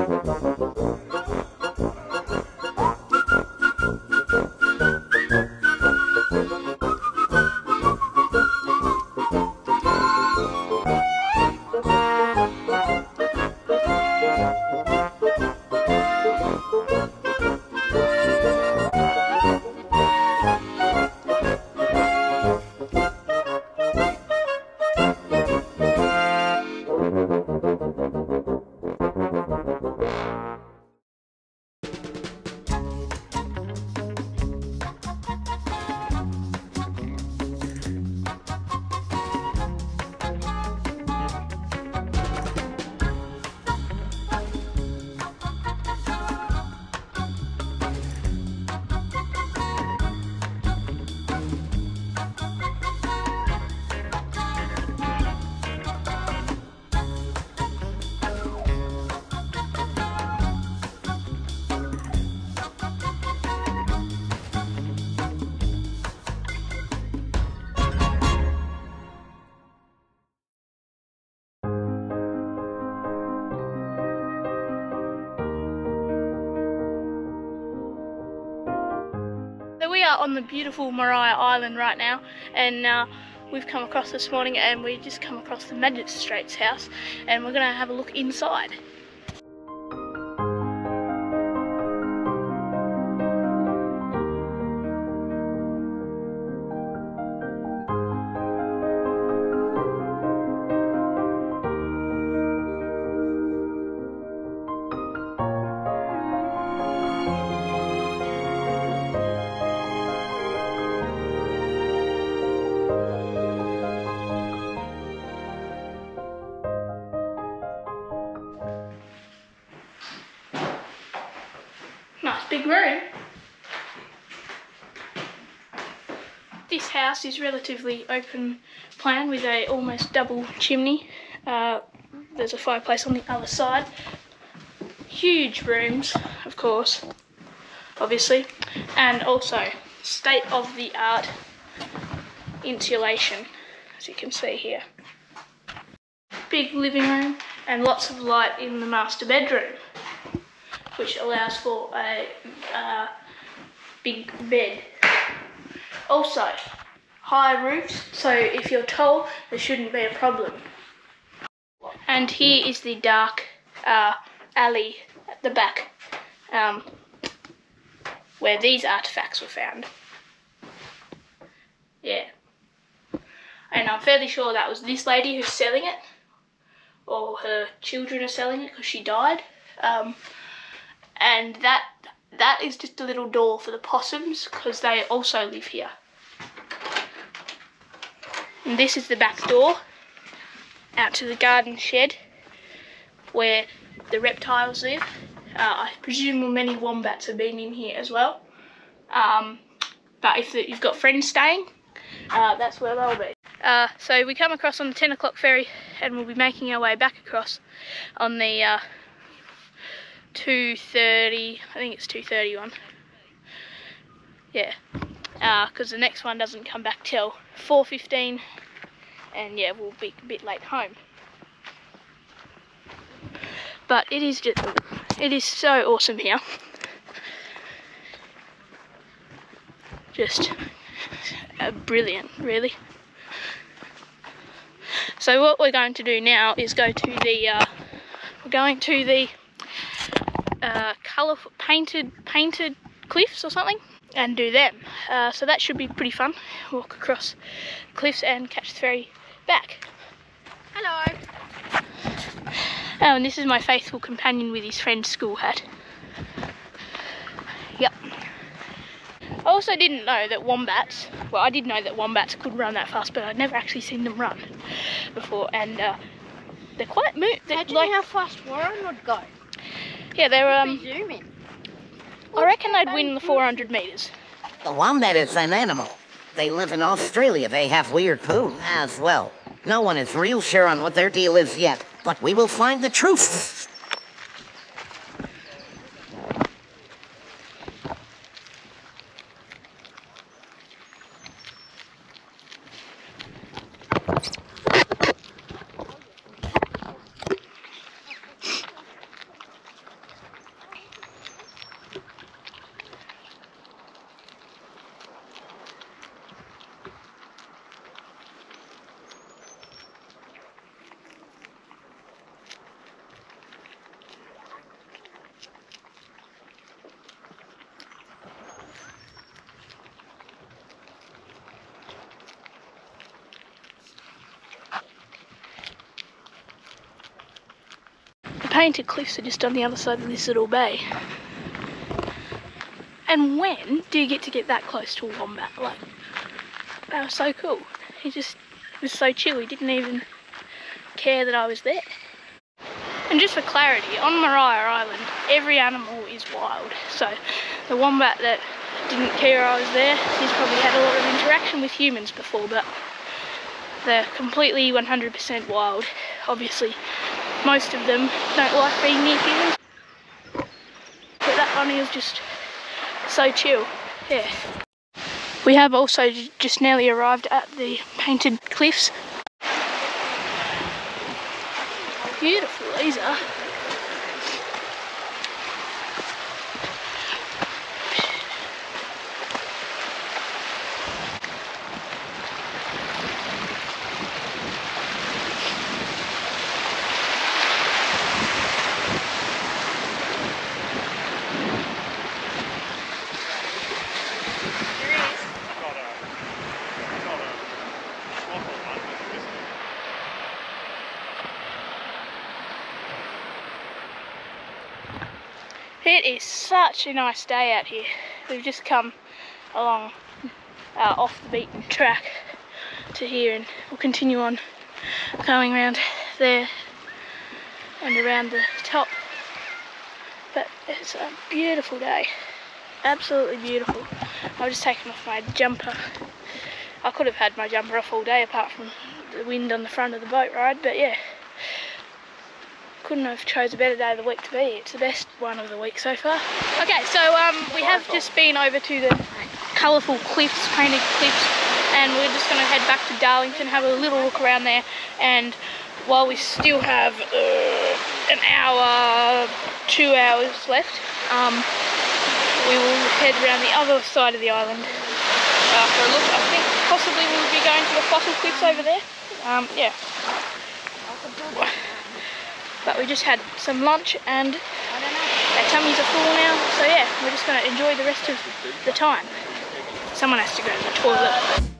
So we are on the beautiful Maria Island right now, and we've come across this morning, and we just come across the magistrate's house, and we're going to have a look inside. Nice big room. This house is relatively open plan with a almost double chimney. There's a fireplace on the other side. Huge rooms, of course, obviously, and also state-of-the-art insulation, as you can see here. Big living room and lots of light in the master bedroom, which allows for a big bed. Also, high roofs, so if you're tall, there shouldn't be a problem. And here is the dark alley at the back, where these artefacts were found. Yeah. And I'm fairly sure that was this lady who's selling it, or her children are selling it because she died. And that is just a little door for the possums, because they also live here. And this is the back door out to the garden shed where the reptiles live. I presume many wombats have been in here as well. But if you've got friends staying, that's where they'll be. So we come across on the 10 o'clock ferry, and we'll be making our way back across on the 2:30, I think it's 2:31. Yeah, because the next one doesn't come back till 4:15, and yeah, we'll be a bit late home. But it is so awesome here. Just brilliant, really. So what we're going to do now is go to the colourful painted cliffs or something, and do them. So that should be pretty fun. Walk across cliffs and catch the ferry back. Hello. Oh, and this is my faithful companion with his friend's school hat. Yep. I also didn't know that wombats, well, I did know that wombats could run that fast, but I'd never actually seen them run before, and they're quite How do you know how fast one would go? Yeah, they're Zoom in. I reckon they'd win the 400 metres. The wombat is an animal. They live in Australia. They have weird poo as well. No one is real sure on what their deal is yet, but we will find the truth. painted cliffs are just on the other side of this little bay. And when do you get to get that close to a wombat? Like, that was so cool. He just was so chill, he didn't even care that I was there. And just for clarity, on Maria Island, every animal is wild. So the wombat that didn't care I was there, he's probably had a lot of interaction with humans before, but they're completely 100% wild. Obviously, most of them don't like being near humans. But that one is just so chill, yeah. We have also just nearly arrived at the painted cliffs. Beautiful these are. It is such a nice day out here. We've just come along off the beaten track to here, and we'll continue on going around there and around the top. But it's a beautiful day, absolutely beautiful. I've just taken off my jumper. I could have had my jumper off all day apart from the wind on the front of the boat ride, but yeah. Couldn't have chose a better day of the week to be. It's the best one of the week so far. Okay, so we have just been over to the colourful cliffs, painted cliffs, and we're just going to head back to Darlington, have a little look around there, and while we still have an hour, 2 hours left, we will head around the other side of the island for a look. I think possibly we'll be going to the fossil cliffs over there. Yeah. But we just had some lunch and our tummies are full now, so yeah, we're just going to enjoy the rest of the time. Someone has to go to the toilet.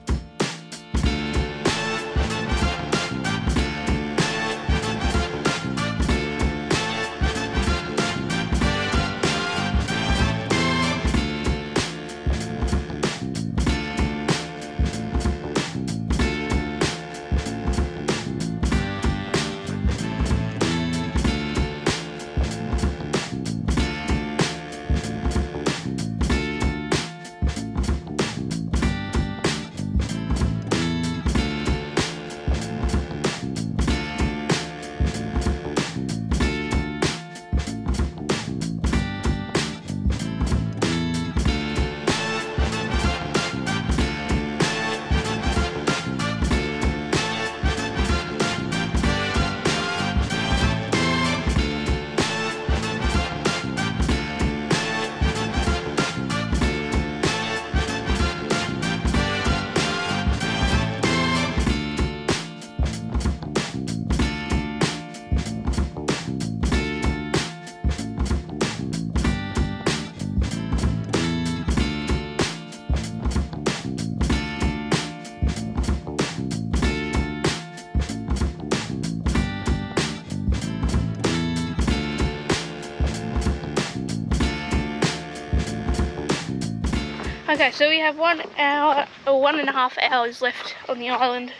Okay, so we have 1 hour or 1.5 hours left on the island.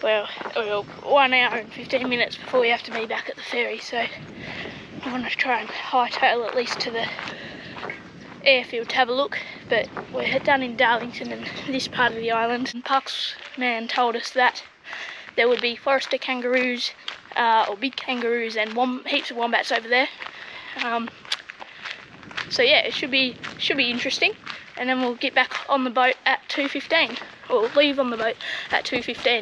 Well, 1 hour and 15 minutes before we have to be back at the ferry, so I want to try and hightail at least to the airfield to have a look. But we're done in Darlington and this part of the island, and Parks man told us that there would be forester kangaroos, or big kangaroos, and heaps of wombats over there. So yeah, it should be interesting. And then we'll get back on the boat at 2:15, or leave on the boat at 2:15.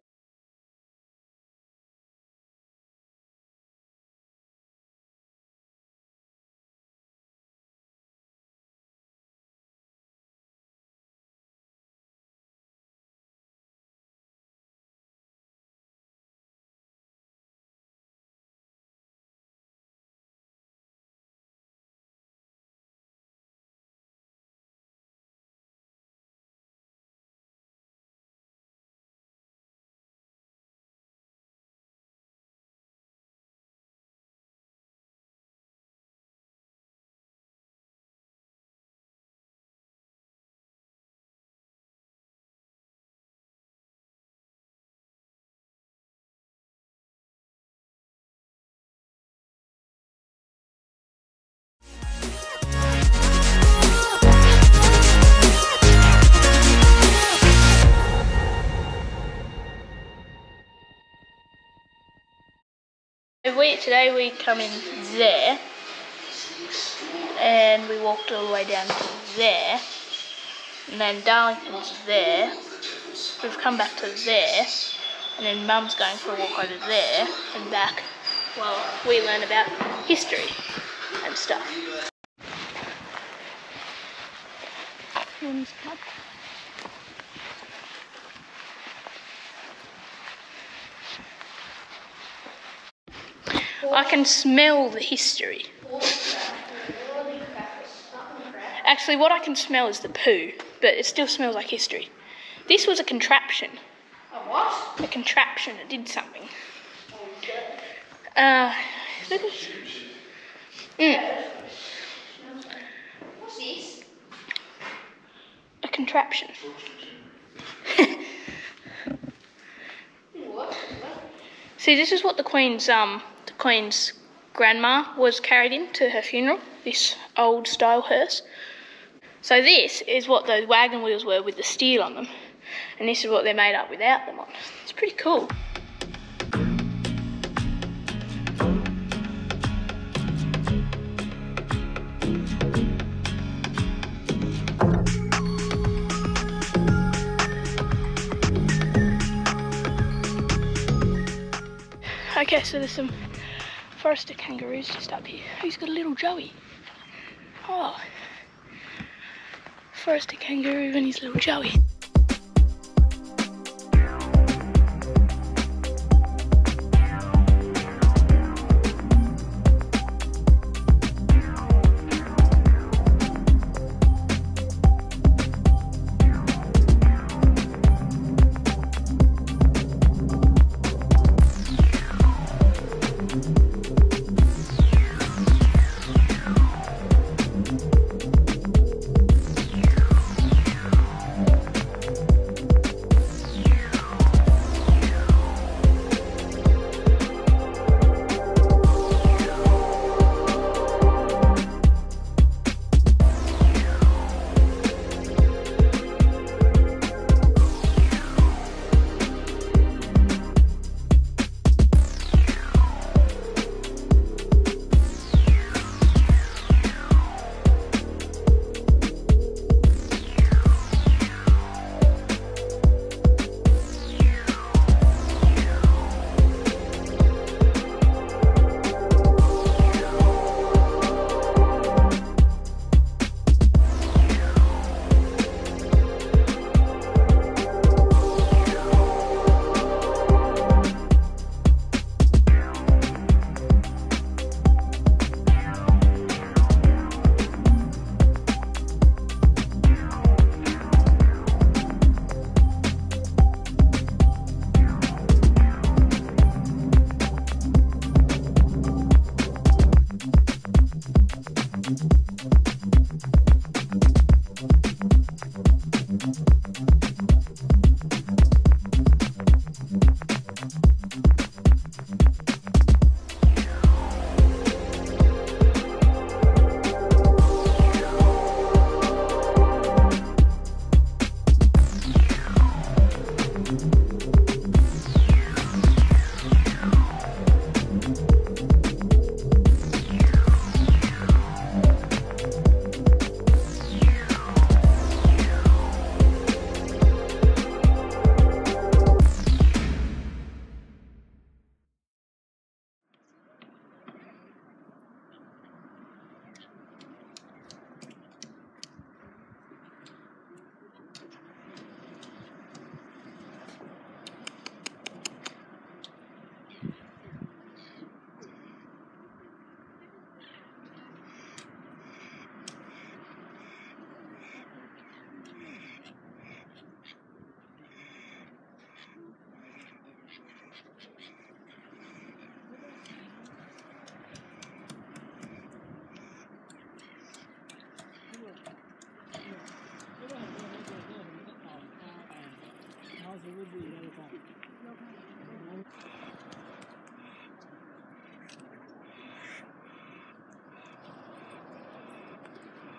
Today we come in there, and we walked all the way down to there, and then Darlington's there. We've come back to there, and then Mum's going for a walk over there and back while we learn about history and stuff. I can smell the history. Actually, what I can smell is the poo, but it still smells like history. This was a contraption. A what? A contraption. It did something. Look at this. What's this? A contraption. What? See, this is what the Queen's grandma was carried in to her funeral. This old style hearse. So this is what those wagon wheels were with the steel on them, and this is what they're made up without them on. It's pretty cool. Okay, so there's some Forester kangaroos just up here. Who's got a little Joey? Oh, Forester kangaroo and his little Joey.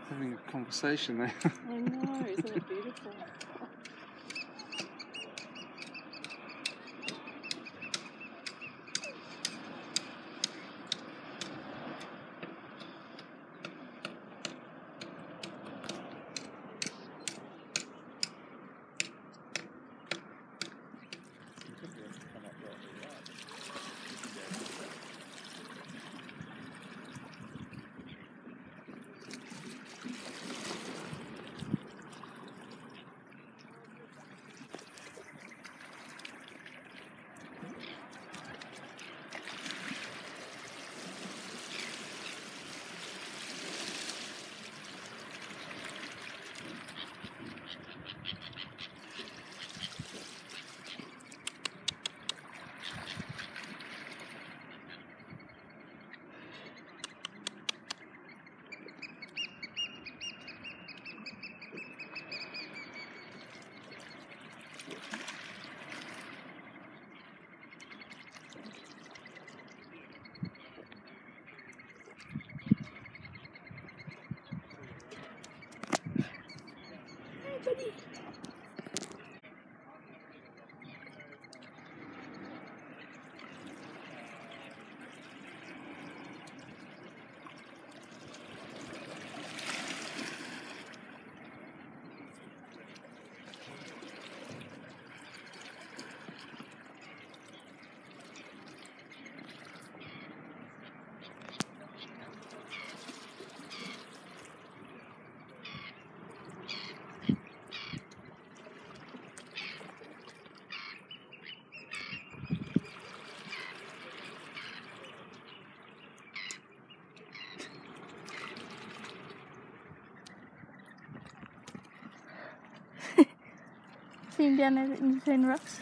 Having a conversation there. I know, isn't it beautiful? See him down there in between the rocks.